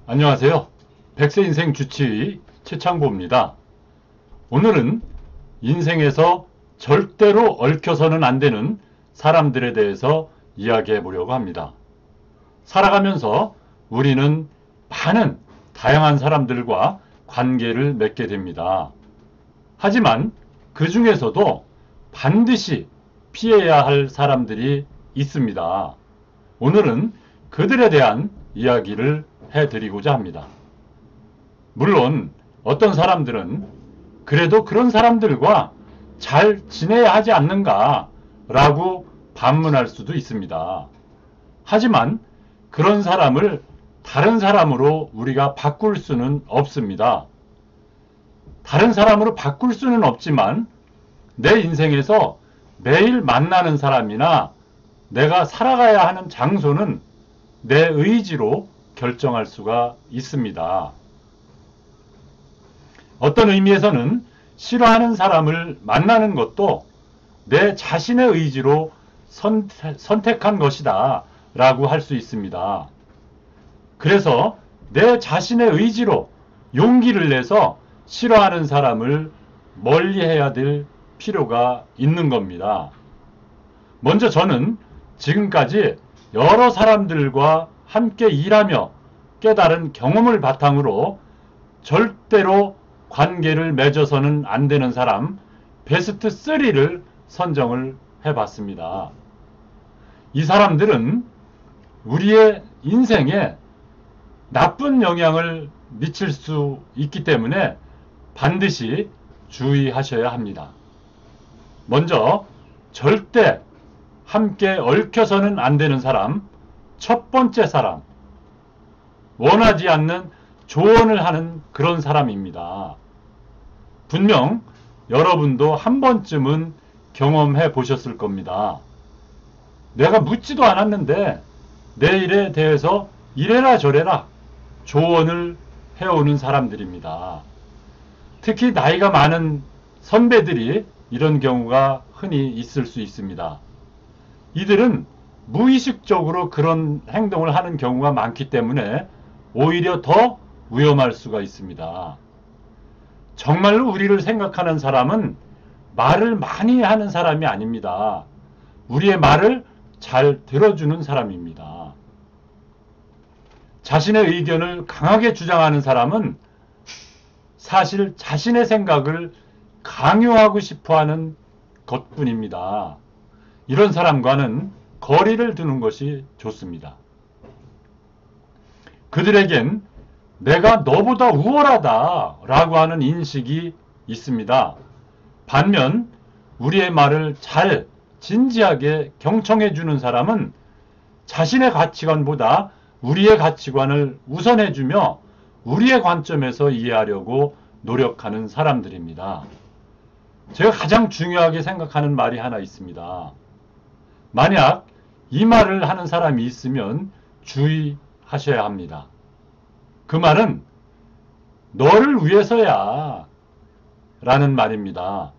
안녕하세요. 백세 인생 주치의 최창보입니다. 오늘은 인생에서 절대로 얽혀서는 안 되는 사람들에 대해서 이야기해 보려고 합니다. 살아가면서 우리는 많은 다양한 사람들과 관계를 맺게 됩니다. 하지만 그 중에서도 반드시 피해야 할 사람들이 있습니다. 오늘은 그들에 대한 이야기를 해드리고자 합니다. 물론 어떤 사람들은 그래도 그런 사람들과 잘 지내야 하지 않는가 라고 반문할 수도 있습니다. 하지만 그런 사람을 다른 사람으로 우리가 바꿀 수는 없습니다. 다른 사람으로 바꿀 수는 없지만 내 인생에서 매일 만나는 사람이나 내가 살아가야 하는 장소는 내 의지로 결정할 수가 있습니다. 어떤 의미에서는 싫어하는 사람을 만나는 것도 내 자신의 의지로 선택한 것이다 라고 할 수 있습니다. 그래서 내 자신의 의지로 용기를 내서 싫어하는 사람을 멀리해야 될 필요가 있는 겁니다. 먼저 저는 지금까지 여러 사람들과 함께 일하며 깨달은 경험을 바탕으로 절대로 관계를 맺어서는 안 되는 사람 베스트 3를 선정을 해봤습니다. 이 사람들은 우리의 인생에 나쁜 영향을 미칠 수 있기 때문에 반드시 주의하셔야 합니다. 먼저 절대 함께 얽혀서는 안 되는 사람, 첫 번째 사람, 원하지 않는 조언을 하는 그런 사람입니다. 분명 여러분도 한 번쯤은 경험해 보셨을 겁니다. 내가 묻지도 않았는데 내 일에 대해서 이래라 저래라 조언을 해오는 사람들입니다. 특히 나이가 많은 선배들이 이런 경우가 흔히 있을 수 있습니다. 이들은 무의식적으로 그런 행동을 하는 경우가 많기 때문에 오히려 더 위험할 수가 있습니다. 정말로 우리를 생각하는 사람은 말을 많이 하는 사람이 아닙니다. 우리의 말을 잘 들어주는 사람입니다. 자신의 의견을 강하게 주장하는 사람은 사실 자신의 생각을 강요하고 싶어하는 것뿐입니다. 이런 사람과는 거리를 두는 것이 좋습니다. 그들에겐 내가 너보다 우월하다 라고 하는 인식이 있습니다. 반면 우리의 말을 잘 진지하게 경청해 주는 사람은 자신의 가치관보다 우리의 가치관을 우선해 주며 우리의 관점에서 이해하려고 노력하는 사람들입니다. 제가 가장 중요하게 생각하는 말이 하나 있습니다. 만약 이 말을 하는 사람이 있으면 주의하셔야 합니다. 그 말은 너를 위해서야 라는 말입니다.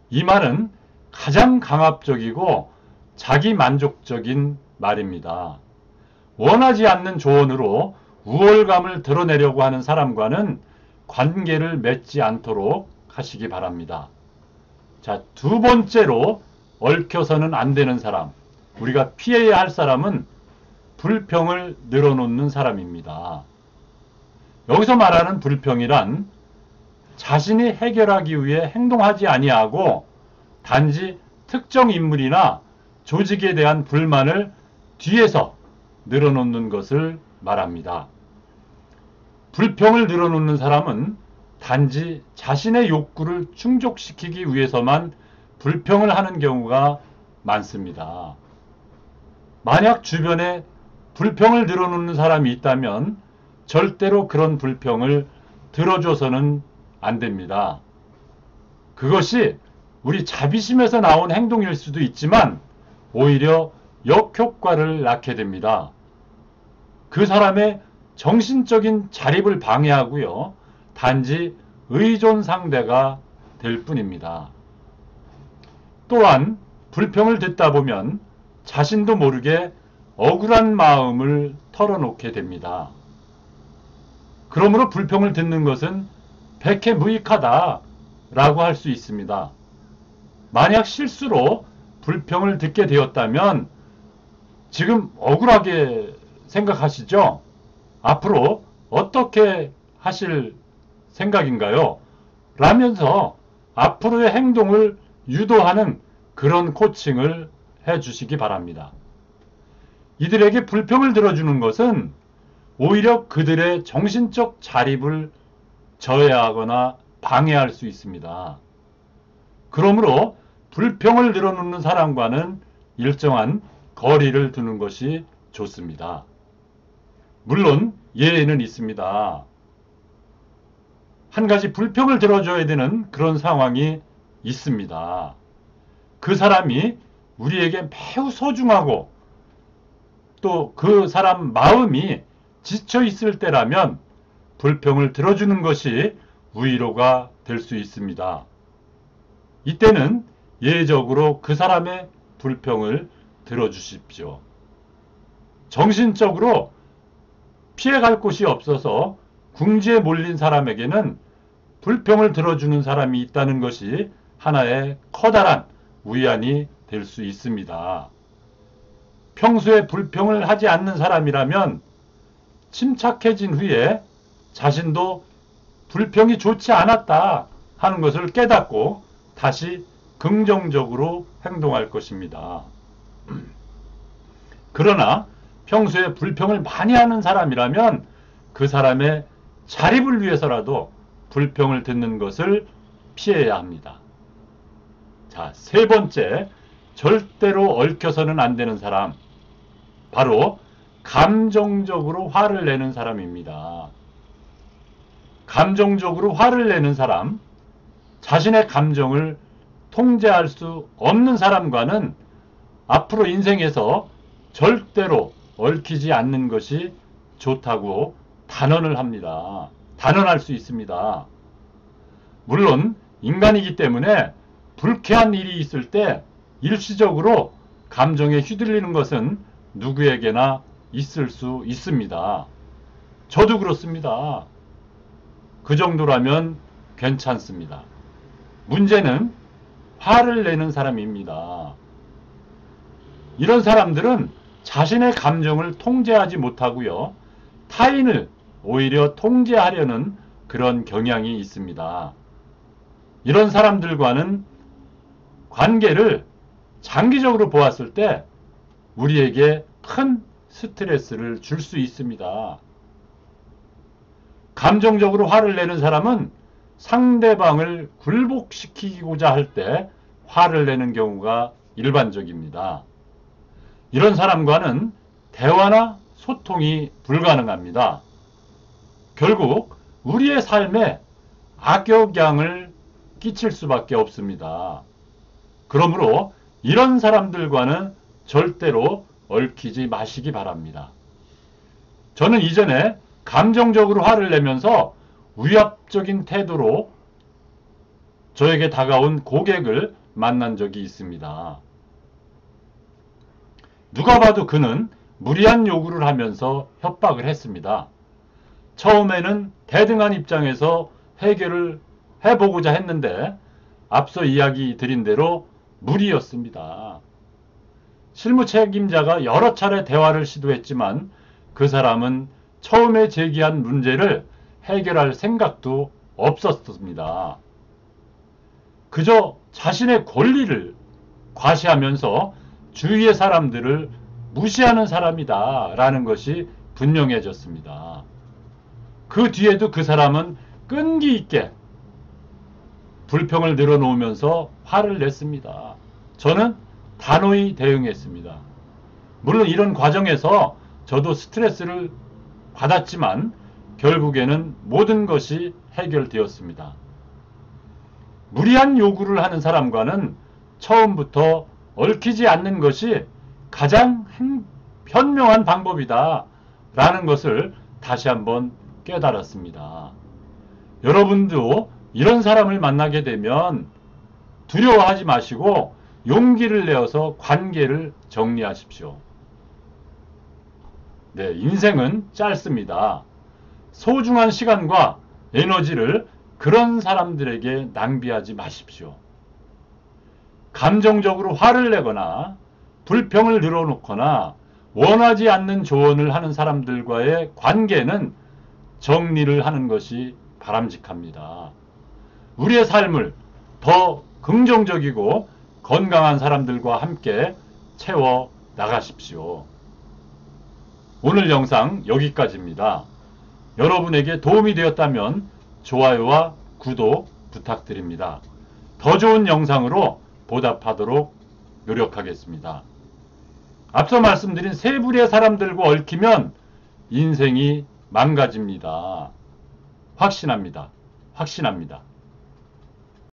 이 말은 가장 강압적이고 자기 만족적인 말입니다. 원하지 않는 조언으로 우월감을 드러내려고 하는 사람과는 관계를 맺지 않도록 하시기 바랍니다. 자, 두 번째로 얽혀서는 안 되는 사람, 우리가 피해야 할 사람은 불평을 늘어놓는 사람입니다. 여기서 말하는 불평이란 자신이 해결하기 위해 행동하지 아니하고 단지 특정 인물이나 조직에 대한 불만을 뒤에서 늘어놓는 것을 말합니다. 불평을 늘어놓는 사람은 단지 자신의 욕구를 충족시키기 위해서만 불평을 하는 경우가 많습니다. 만약 주변에 불평을 늘어놓는 사람이 있다면 절대로 그런 불평을 들어줘서는 안 됩니다. 그것이 우리 자비심에서 나온 행동일 수도 있지만 오히려 역효과를 낳게 됩니다. 그 사람의 정신적인 자립을 방해하고요. 단지 의존 상대가 될 뿐입니다. 또한 불평을 듣다 보면 자신도 모르게 억울한 마음을 털어놓게 됩니다. 그러므로 불평을 듣는 것은 백해무익하다 라고 할 수 있습니다. 만약 실수로 불평을 듣게 되었다면 지금 억울하게 생각하시죠? 앞으로 어떻게 하실 생각인가요? 라면서 앞으로의 행동을 유도하는 그런 코칭을 해주시기 바랍니다. 이들에게 불평을 들어주는 것은 오히려 그들의 정신적 자립을 저해하거나 방해할 수 있습니다. 그러므로 불평을 늘어놓는 사람과는 일정한 거리를 두는 것이 좋습니다. 물론 예외는 있습니다. 한 가지 불평을 들어줘야 되는 그런 상황이 있습니다. 그 사람이 우리에게 매우 소중하고 또 그 사람 마음이 지쳐 있을 때라면 불평을 들어주는 것이 위로가 될 수 있습니다. 이때는 예외적으로 그 사람의 불평을 들어주십시오. 정신적으로 피해갈 곳이 없어서 궁지에 몰린 사람에게는 불평을 들어주는 사람이 있다는 것이 하나의 커다란 위안이 될 수 있습니다. 평소에 불평을 하지 않는 사람이라면 침착해진 후에 자신도 불평이 좋지 않았다 하는 것을 깨닫고 다시 긍정적으로 행동할 것입니다. 그러나 평소에 불평을 많이 하는 사람이라면 그 사람의 자립을 위해서라도 불평을 듣는 것을 피해야 합니다. 자, 세 번째, 절대로 얽혀서는 안 되는 사람. 바로 감정적으로 화를 내는 사람입니다. 감정적으로 화를 내는 사람, 자신의 감정을 통제할 수 없는 사람과는 앞으로 인생에서 절대로 얽히지 않는 것이 좋다고 단언을 합니다. 단언할 수 있습니다. 물론 인간이기 때문에 불쾌한 일이 있을 때 일시적으로 감정에 휘둘리는 것은 누구에게나 있을 수 있습니다. 저도 그렇습니다. 그 정도라면 괜찮습니다. 문제는 화를 내는 사람입니다. 이런 사람들은 자신의 감정을 통제하지 못하고요. 타인을 오히려 통제하려는 그런 경향이 있습니다. 이런 사람들과는 관계를 장기적으로 보았을 때 우리에게 큰 스트레스를 줄 수 있습니다. 감정적으로 화를 내는 사람은 상대방을 굴복시키고자 할 때 화를 내는 경우가 일반적입니다. 이런 사람과는 대화나 소통이 불가능합니다. 결국 우리의 삶에 악영향을 끼칠 수밖에 없습니다. 그러므로 이런 사람들과는 절대로 얽히지 마시기 바랍니다. 저는 이전에 감정적으로 화를 내면서 위압적인 태도로 저에게 다가온 고객을 만난 적이 있습니다. 누가 봐도 그는 무리한 요구를 하면서 협박을 했습니다. 처음에는 대등한 입장에서 해결을 해보고자 했는데 앞서 이야기 드린 대로 무리였습니다. 실무 책임자가 여러 차례 대화를 시도했지만 그 사람은 처음에 제기한 문제를 해결할 생각도 없었습니다. 그저 자신의 권리를 과시하면서 주위의 사람들을 무시하는 사람이다 라는 것이 분명해졌습니다. 그 뒤에도 그 사람은 끈기 있게 불평을 늘어놓으면서 화를 냈습니다. 저는 단호히 대응했습니다. 물론 이런 과정에서 저도 스트레스를 받았지만 결국에는 모든 것이 해결되었습니다. 무리한 요구를 하는 사람과는 처음부터 얽히지 않는 것이 가장 현명한 방법이다 라는 것을 다시 한번 깨달았습니다. 여러분도 이런 사람을 만나게 되면 두려워하지 마시고 용기를 내어서 관계를 정리하십시오. 네, 인생은 짧습니다. 소중한 시간과 에너지를 그런 사람들에게 낭비하지 마십시오. 감정적으로 화를 내거나 불평을 늘어놓거나 원하지 않는 조언을 하는 사람들과의 관계는 정리를 하는 것이 바람직합니다. 우리의 삶을 더 긍정적이고 건강한 사람들과 함께 채워 나가십시오. 오늘 영상 여기까지입니다. 여러분에게 도움이 되었다면 좋아요와 구독 부탁드립니다. 더 좋은 영상으로 보답하도록 노력하겠습니다. 앞서 말씀드린 세 부류의 사람들과 얽히면 인생이 망가집니다. 확신합니다. 확신합니다.